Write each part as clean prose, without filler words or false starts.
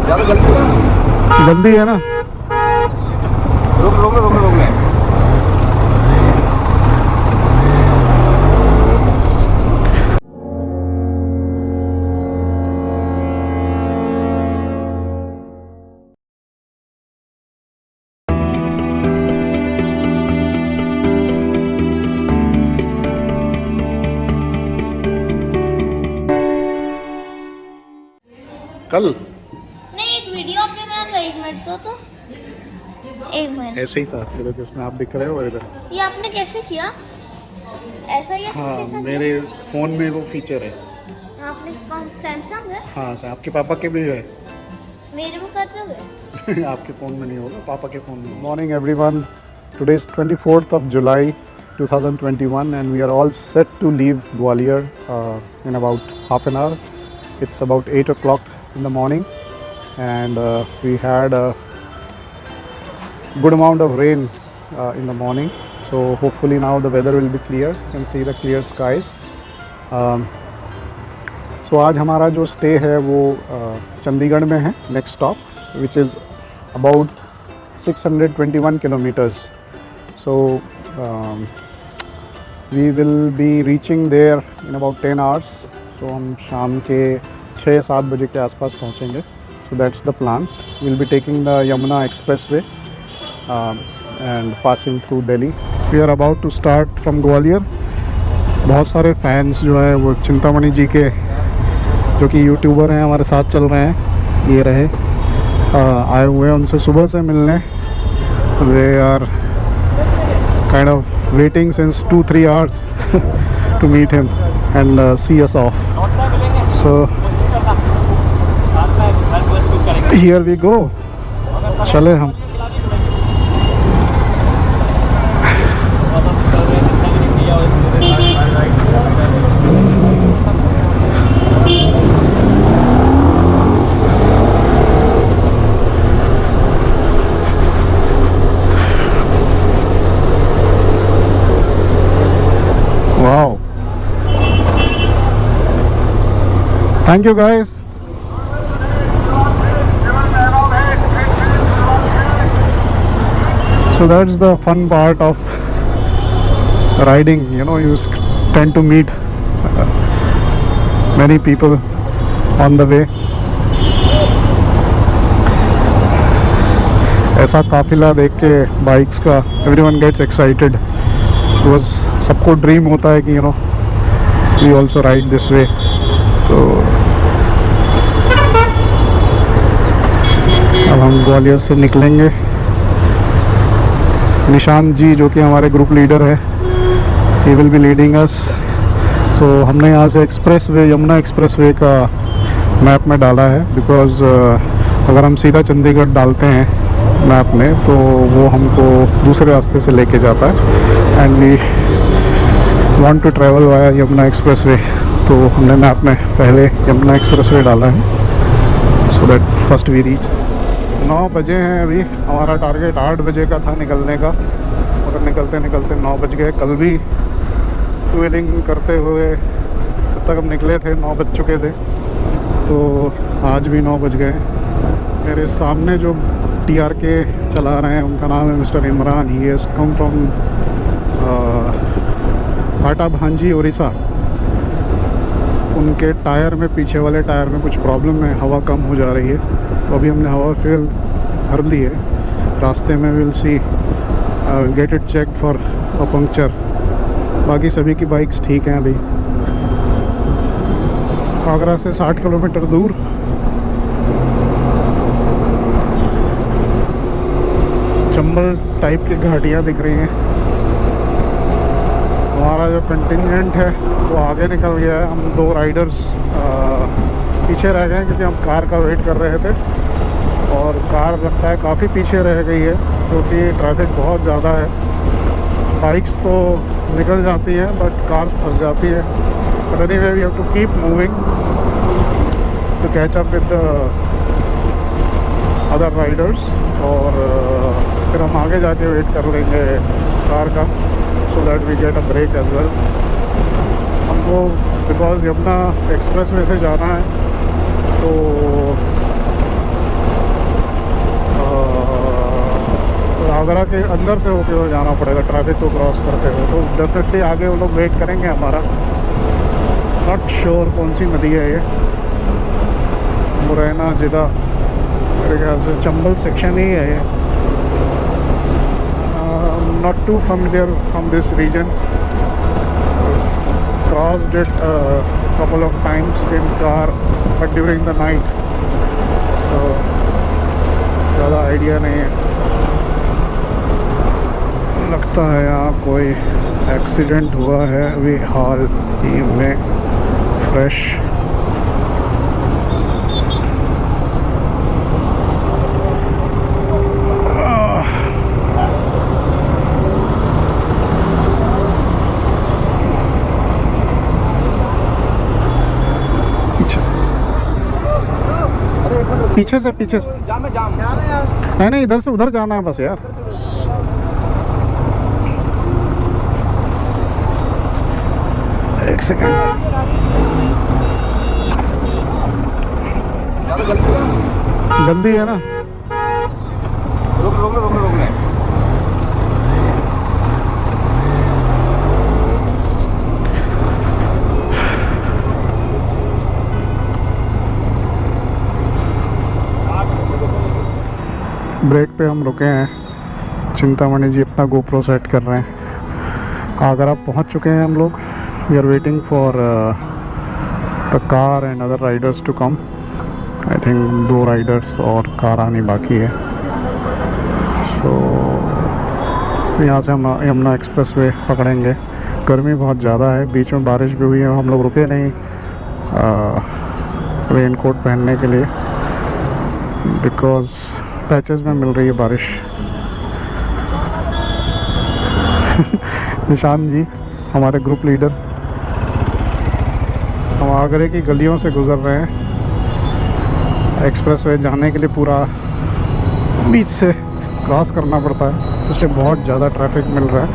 जल्दी है ना। रोक ले। कल नहीं, एक वीडियो आपने बनाया था, 1 मिनट तो 1 मिनट ऐसे ही था, ये देखो इसमें आप दिख रहे हो इधर। ये आपने कैसे किया? ऐसा ही आपने हाँ, कैसा मेरे फ़ोन में वो फीचर है। किया? आपने कौन, सैमसंग है? हाँ सर, आपके पापा के भी है। मेरे में कर दोगे? आपके फ़ोन में नहीं होगा, पापा के फ़ोन में। Morning everyone, today is 24th of July 2021 and we are all set to leave Gwalior in about half an hour. It's about 8 o'clock in the morning and we had a good amount of rain in the morning, so hopefully now the weather will be clear. You can see the clear skies. So आज हमारा जो stay है वो चंडीगढ़ में है, next stop, which is about 621 kilometers. So we will be reaching there in about 10 hours. So हम शाम के 6-7 बजे के आसपास पहुँचेंगे. So that's the plan. We'll be taking the Yamuna Expressway and passing through Delhi. We are about to start from Gwalior. बहुत सारे fans जो है वो चिंतामणि जी के, जो कि यूट्यूबर हैं, हमारे साथ चल रहे हैं, ये रहे आए हुए हैं उनसे सुबह से मिलने. They are kind of waiting since 2-3 hours to meet him and see us off. So here we go. चले हम. Wow. Thank you guys. So that's the fun part of riding, you know, you tend to meet many people on the way. ऐसा काफिला देख के bikes का everyone gets excited because सबको dream होता है कि you know we also ride this way. तो अब हम ग्वालियर से निकलेंगे. निशांत जी जो कि हमारे ग्रुप लीडर है, he will be leading us. So हमने यहाँ से एक्सप्रेसवे, यमुना एक्सप्रेसवे का मैप में डाला है, बिकॉज़ अगर हम सीधा चंडीगढ़ डालते हैं मैप में तो वो हमको दूसरे रास्ते से लेके जाता है and we want to travel via Yamuna expressway. तो हमने मैप में पहले यमुना एक्सप्रेसवे डाला है so that first we reach. 9 बजे हैं अभी. हमारा टारगेट 8 बजे का था निकलने का, मगर निकलते निकलते 9 बज गए. कल भी फ्यूलिंग करते हुए जब तक हम निकले थे 9 बज चुके थे, तो आज भी 9 बज गए. मेरे सामने जो TRK चला रहे हैं उनका नाम है mister Imran. He has come from भाटा भांजी उड़ीसा. उनके टायर में, पीछे वाले टायर में कुछ प्रॉब्लम है, हवा कम हो जा रही है, तो अभी हमने हवा फिर भर ली है. रास्ते में will see get it check for a puncture. बाकी सभी की बाइक्स ठीक हैं. अभी आगरा से 60 किलोमीटर दूर चंबल टाइप की घाटियाँ दिख रही हैं. हमारा जो कंटिजेंट है वो आगे निकल गया है. हम 2 राइडर्स पीछे रह गए क्योंकि हम कार का वेट कर रहे थे, और कार लगता है काफ़ी पीछे रह गई है क्योंकि ट्रैफिक बहुत ज़्यादा है. बाइक्स तो निकल जाती हैं बट कार फंस जाती है. But anyway we have to keep moving to catch up with other riders, और फिर हम आगे जाके वेट कर लेंगे कार का, so that we get a break as well. हमको बिकॉज यमुना एक्सप्रेसवे से जाना है तो आगरा के अंदर से होके हुए जाना पड़ेगा ट्रैफिक को क्रॉस करते हुए। तो डेफिनेटली आगे वो लोग वेट करेंगे हमारा। नॉट श्योर कौन सी नदी है ये। मुरैना जिला, मेरे ख्याल से चंबल सेक्शन ही है ये। Not too familiar from this region. Crossed it a couple of times in car but during the night, so ज़्यादा आइडिया नहीं है। लगता है यहाँ कोई एक्सीडेंट हुआ है अभी हाल ही में, फ्रेश। पीछे से नहीं इधर से उधर जाना है बस यार। एक सेकंड, जल्दी है ना। रोक ले। ब्रेक पे हम रुके हैं। चिंतामणि जी अपना गोप्रो सेट कर रहे हैं। आगरा पहुंच चुके हैं हम लोग। We are waiting for the car and other riders to come. I think 2 riders और कार आनी बाकी है। सो यहाँ से हम यमुना एक्सप्रेस वे पकड़ेंगे। गर्मी बहुत ज़्यादा है, बीच में बारिश भी हुई है, हम लोग रुके नहीं रेन कोट पहनने के लिए, बिकॉज पैचेस में मिल रही है बारिश। निशान जी हमारे ग्रुप लीडर, हम आगरे की गलियों से गुजर रहे हैं। एक्सप्रेस वे जाने के लिए पूरा बीच से क्रॉस करना पड़ता है, इसलिए बहुत ज़्यादा ट्रैफिक मिल रहा है।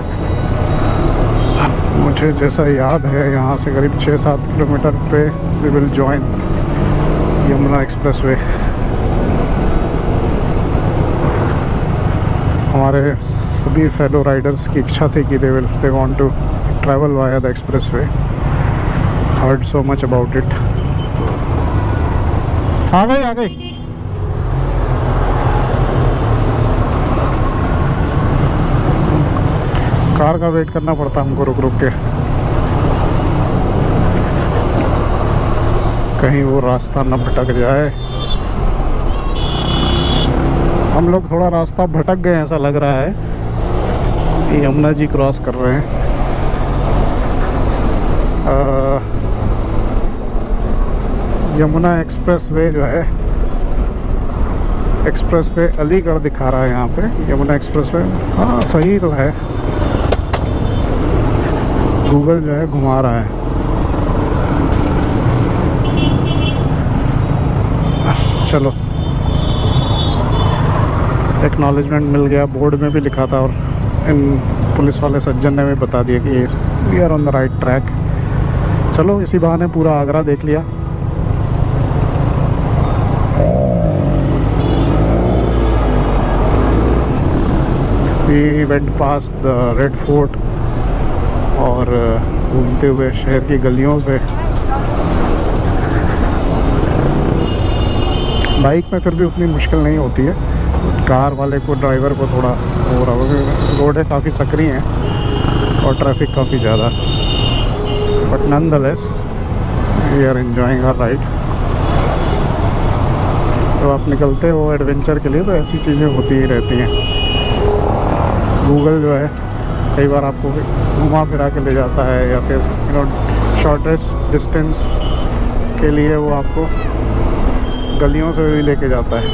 मुझे जैसा याद है यहाँ से करीब 6-7 किलोमीटर पे we will join Yamuna express way. हमारे सभी फेलो राइडर्स की इच्छा थी कि they want to travel via the express way. Heard so much about it. आ गई कार का वेट करना पड़ता हमको रुक रुक के, कहीं वो रास्ता न भटक जाए। हम लोग थोड़ा रास्ता भटक गए ऐसा लग रहा है। यमुना जी क्रॉस कर रहे हैं। यमुना एक्सप्रेस वे जो है, एक्सप्रेस वे अलीगढ़ दिखा रहा है यहाँ पे। यमुना एक्सप्रेस वे हाँ सही तो है, गूगल जो है घुमा रहा है। चलो एक्नॉलेजमेंट मिल गया, बोर्ड में भी लिखा था और इन पुलिस वाले सज्जन ने भी बता दिया कि we are on the right track. चलो इसी बहाने पूरा आगरा देख लिया। We went past the Red Fort और घूमते हुए शहर की गलियों से। बाइक में फिर भी उतनी मुश्किल नहीं होती है, कार वाले को, ड्राइवर को थोड़ा हो रहा है। रोडें काफ़ी सकरी हैं और ट्रैफिक काफ़ी ज़्यादा, but nonetheless we are enjoying our ride. तो आप निकलते हो एडवेंचर के लिए तो ऐसी चीज़ें होती ही रहती हैं। गूगल जो है कई बार आपको घुमा फिरा के ले जाता है, या फिर शॉर्टेस्ट डिस्टेंस के लिए वो आपको गलियों से भी लेके जाता है।